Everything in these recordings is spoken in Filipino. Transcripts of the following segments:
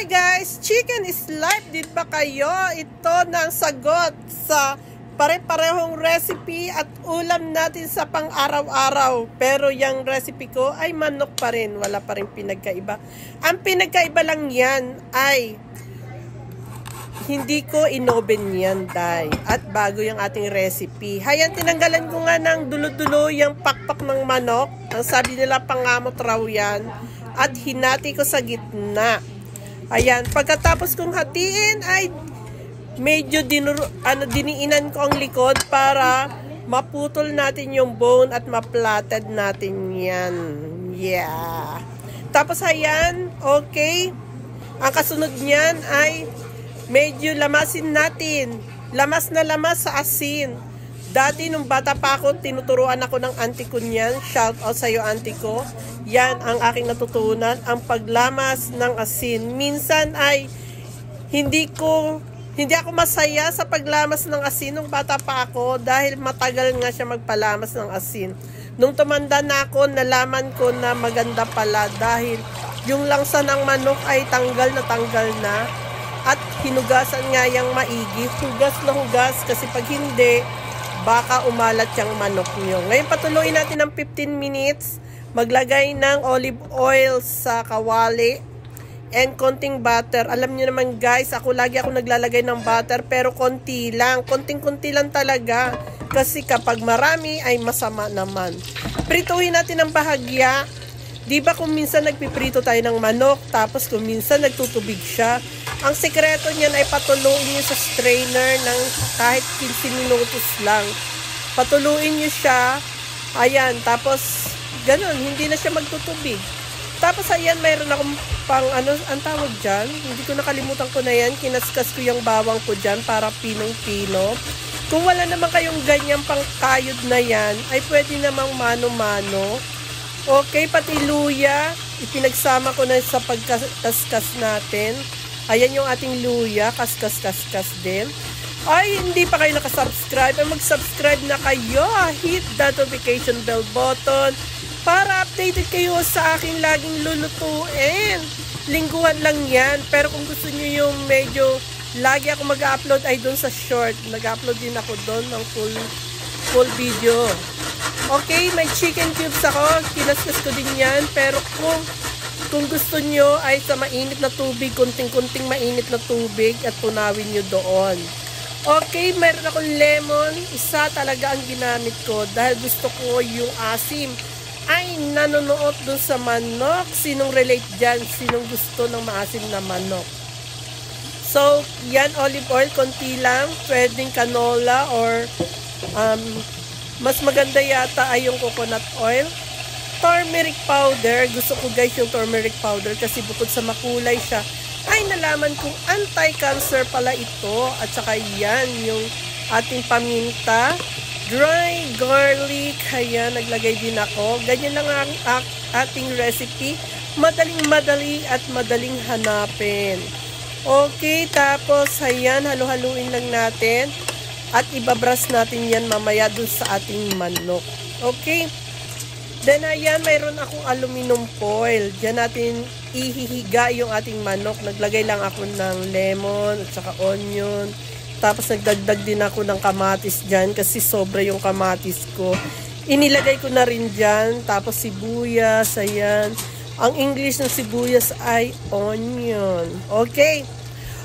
Hi guys! Chicken is life, din ba kayo? Ito na ang sagot sa pare-parehong recipe at ulam natin sa pang-araw-araw. Pero yung recipe ko ay manok pa rin. Wala pa rin pinagkaiba. Ang pinagkaiba lang yan ay hindi ko inoven yan, day. At bago yung ating recipe. Hayan, tinanggalan ko nga ng dulo-dulo yung pakpak ng manok. Ang sabi nila pangamot raw yan. At hinati ko sa gitna. Ayan, pagkatapos kong hatiin ay medyo diniinan ko ang likod para maputol natin yung bone at ma-platted natin yan. Yeah. Tapos ayan, okay. Ang kasunod niyan ay medyo lamasin natin. Lamas na lamas sa asin. Dati nung bata pa ako, tinuturuan ako ng auntie ko niyan. Shout out sa iyo, auntie ko. Yan ang aking natutunan, ang paglamas ng asin. Minsan ay hindi ako masaya sa paglamas ng asin nung bata pa ako dahil matagal nga siya magpalamas ng asin. Nung tumanda na ako, nalaman ko na maganda pala dahil yung langsa ng manok ay tanggal na at hinugasan nga yung maigi. Hugas na hugas kasi pag hindi, baka umalat yung manok nyo. Ngayon patuloy natin ng 15 minutes. Maglagay ng olive oil sa kawali and konting butter. Alam niyo naman guys, lagi ako naglalagay ng butter pero konti lang. Konting-konti lang talaga. Kasi kapag marami ay masama naman. Prituhin natin ng bahagya. Diba kung minsan nagpiprito tayo ng manok tapos kung minsan nagtutubig siya. Ang sekreto niyan ay patuluin niyo sa strainer ng kahit 15 minutos lang. Patuluin niyo siya. Ayan, tapos ganon, hindi na siya magtutubig. Tapos ayan, mayroon akong pang ang tawag dyan? Hindi ko nakalimutan ko na yan. Kinaskas ko yung bawang ko dyan para pinong-pino. Kung wala naman kayong ganyang pang kayod na yan, ay pwede namang mano-mano. Okay, pati luya. Ipinagsama ko na sa pagkaskas natin. Ayan yung ating luya. Kaskas din. Ay, hindi pa kayo nakasubscribe. Ay, mag-subscribe na kayo. Hit that notification bell button para updated kayo sa aking laging lulutuin. Lingguhan lang yan. Pero kung gusto niyo yung medyo lagi ako mag-upload ay doon sa short. Nag-upload din ako doon ng full video. Okay, may chicken cubes ako. Kinaskas ko din yan. Pero kung gusto nyo ay sa mainit na tubig, kunting-kunting mainit na tubig at tunawin nyo doon. Okay, meron akong lemon. Isa talaga ang ginamit ko dahil gusto ko yung asim ay nanonood dun sa manok. Sinong relate dyan? Sinong gusto ng maasim na manok? So, yan, olive oil, konti lang. Pwedeng canola or mas maganda yata ay yung coconut oil. Turmeric powder. Gusto ko guys yung turmeric powder kasi bukod sa makulay siya, ay nalaman kong anti-cancer pala ito. At saka yan, yung ating paminta. Dry garlic. Kaya naglagay din ako. Ganyan lang ang ating recipe. Madaling-madali at madaling hanapin. Okay, tapos ayan, halu-haluin lang natin. At ibabras natin yan mamaya dun sa ating manok. Okay. Then ayan, mayroon akong aluminum foil. Diyan natin ihihiga yung ating manok. Naglagay lang ako ng lemon at saka onion. Tapos nagdagdag din ako ng kamatis dyan kasi sobra yung kamatis ko. Inilagay ko na rin dyan. Tapos sibuyas, ayan. Ang English ng sibuyas ay onion. Okay.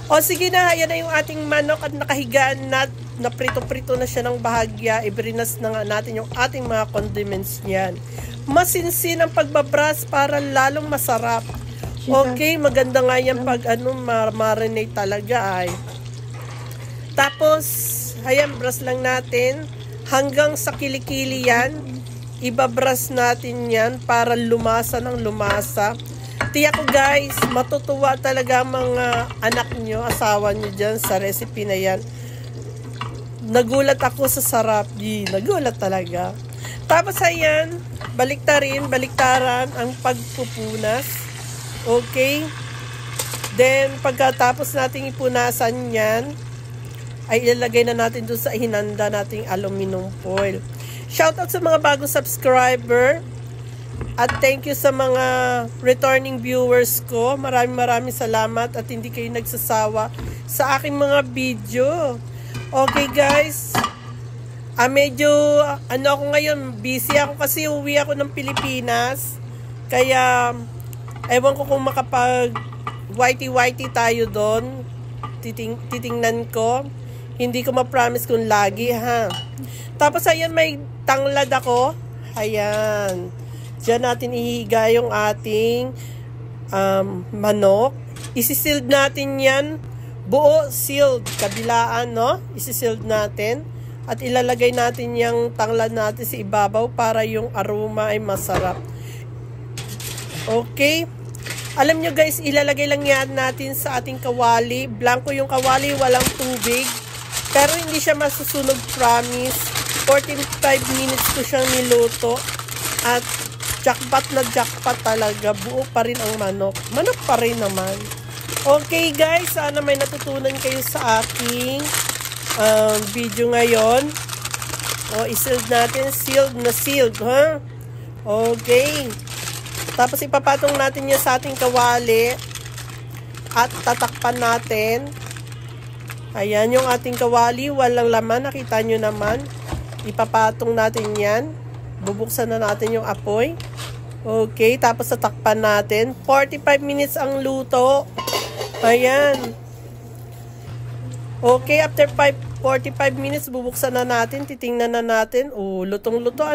O sige na, ayan na yung ating manok at nakahigaan na prito-prito na siya ng bahagya. Iberinas na nga natin yung ating mga condiments niyan. Masinsin ang pagbabras para lalong masarap. Okay, maganda nga yan pag marinate talaga ay. Tapos, ayan, brush lang natin. Hanggang sa kilikili yan. Ibabrush natin yan para lumasa ng lumasa. Tiyak ko guys, matutuwa talaga mga anak nyo, asawa nyo dyan sa recipe na yan. Nagulat ako sa sarap. Nagulat talaga. Tapos ayan, baliktaran ang pagpupunas. Okay. Then, pagkatapos nating ipunasan yan, ay ilalagay na natin doon sa hinanda nating aluminum foil. Shoutout sa mga bagong subscriber. At thank you sa mga returning viewers ko. Maraming salamat at hindi kayo nagsasawa sa aking mga video. Okay guys. Medyo ako ngayon, busy ako kasi uwi ako ng Pilipinas. Kaya ewan ko kung makapag whitey tayo doon. Titingnan ko. Hindi ko ma-promise kung lagi ha. Tapos ayan, may tanglad ako. Ayan. Diyan natin ihiga yung ating manok. Isi-sealed natin yan. Buo, sealed. Kabilaan, no? Isi-sealed natin. At ilalagay natin yung tanglad natin sa ibabaw para yung aroma ay masarap. Okay. Alam nyo guys, ilalagay lang yan natin sa ating kawali. Blanco yung kawali, walang tubig. Pero hindi siya masusunog, promise. 45 minutes ko siyang niluto. At jackpot na jackpot talaga. Buo pa rin ang manok. Manok pa rin naman. Okay guys, sana may natutunan kayo sa aking video ngayon. I-sealed natin. Sealed na sealed, ha? Okay. Tapos ipapatong natin yan sa ating kawali. At tatakpan natin. Ayan yung ating kawali. Walang laman. Nakita nyo naman. Ipapatong natin yan. Bubuksan na natin yung apoy. Okay, tapos tatakpan natin. 45 minutes ang luto. Ayan. Okay, after 45 minutes, bubuksan na natin. Titingnan na natin. Oh, lutong-luto.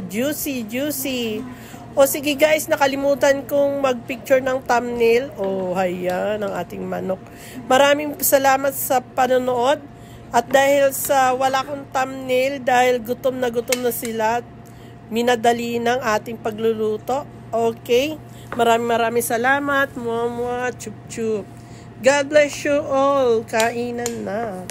Juicy. Sige guys, nakalimutan kong mag-picture ng thumbnail. Ayan, ang ating manok. Maraming salamat sa panonood. At dahil sa wala kong thumbnail, dahil gutom na sila, minadali ng ating pagluluto. Okay? Maraming salamat. Chup chup. God bless you all. Kainan na.